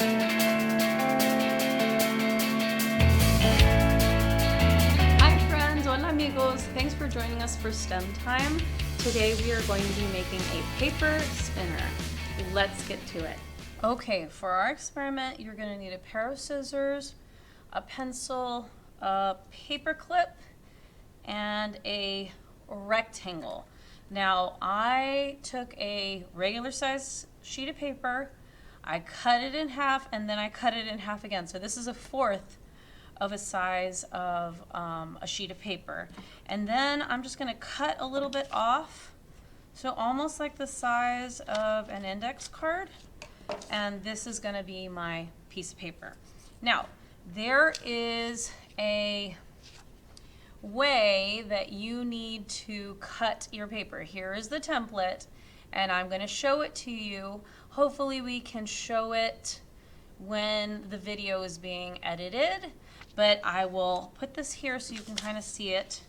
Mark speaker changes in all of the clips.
Speaker 1: Hi friends, hola amigos. Thanks for joining us for STEM time. Today we are going to be making a paper spinner. Let's get to it. Okay, for our experiment, you're going to need a pair of scissors, a pencil, a paper clip, and a rectangle. Now, I took a regular size sheet of paper, I cut it in half, and then I cut it in half again. So this is a fourth of a size of a sheet of paper. And then I'm just gonna cut a little bit off, so almost like the size of an index card. And this is gonna be my piece of paper. Now, there is a way that you need to cut your paper. Here is the template, and I'm going to show it to you. Hopefully we can show it when the video is being edited, but I will put this here so you can kind of see it,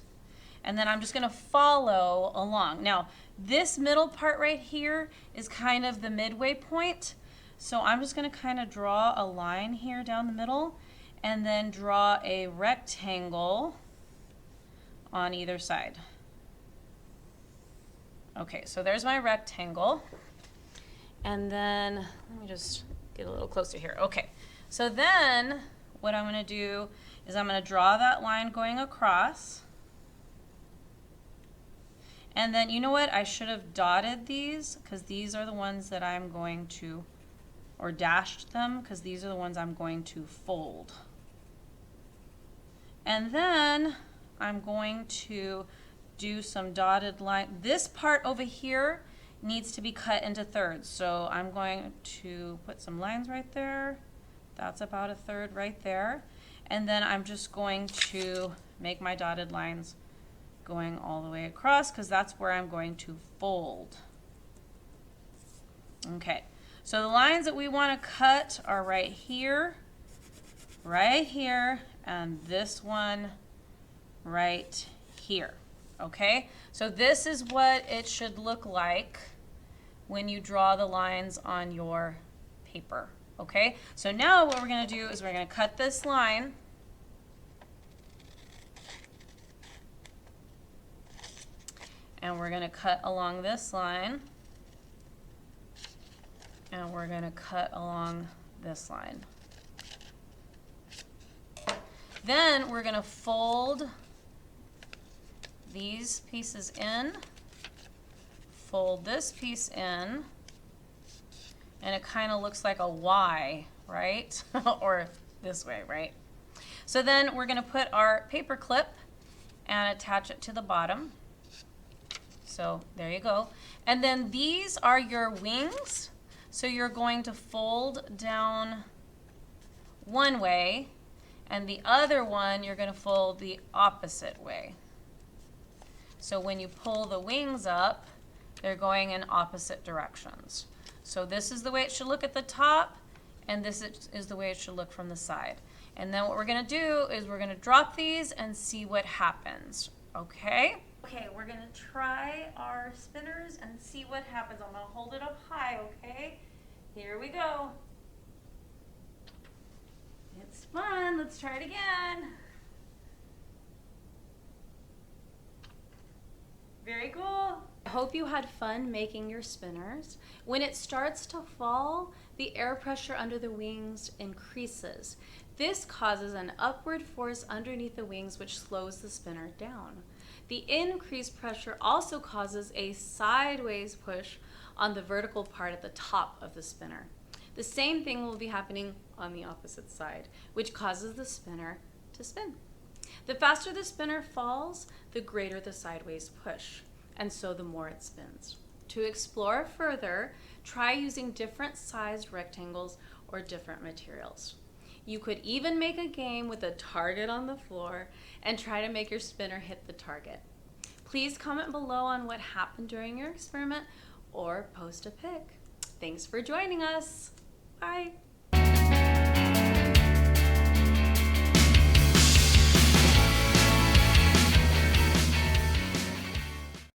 Speaker 1: and then I'm just going to follow along. Now, this middle part right here is kind of the midway point, so I'm just going to kind of draw a line here down the middle, and then draw a rectangle on either side. Okay, so there's my rectangle. And then, let me just get a little closer here. Okay, so then what I'm gonna do is I'm gonna draw that line going across. And then, you know what? I should have dotted these, because these are the ones that I'm going to, or dashed them, because these are the ones I'm going to fold. And then I'm going to do some dotted line. This part over here needs to be cut into thirds. So I'm going to put some lines right there. That's about a third right there. And then I'm just going to make my dotted lines going all the way across, because that's where I'm going to fold. Okay, so the lines that we want to cut are right here, and this one right here. Okay, so this is what it should look like when you draw the lines on your paper. Okay, so now what we're going to do is we're going to cut this line, and we're going to cut along this line, and we're going to cut along this line. Then we're going to fold these pieces in, fold this piece in, and it kind of looks like a Y, right? Or this way, right? So then we're going to put our paper clip and attach it to the bottom. So there you go. And then these are your wings. So you're going to fold down one way, and the other one you're going to fold the opposite way. So when you pull the wings up, they're going in opposite directions. So this is the way it should look at the top, and this is the way it should look from the side. And then what we're going to do is we're going to drop these and see what happens. Okay? Okay, we're going to try our spinners and see what happens. I'm going to hold it up high, okay? Here we go. It's fun. Let's try it again. Very cool. I hope you had fun making your spinners. When it starts to fall, the air pressure under the wings increases. This causes an upward force underneath the wings, which slows the spinner down. The increased pressure also causes a sideways push on the vertical part at the top of the spinner. The same thing will be happening on the opposite side, which causes the spinner to spin. The faster the spinner falls, the greater the sideways push, and so the more it spins. To explore further, try using different sized rectangles or different materials. You could even make a game with a target on the floor and try to make your spinner hit the target. Please comment below on what happened during your experiment or post a pic. Thanks for joining us. Bye.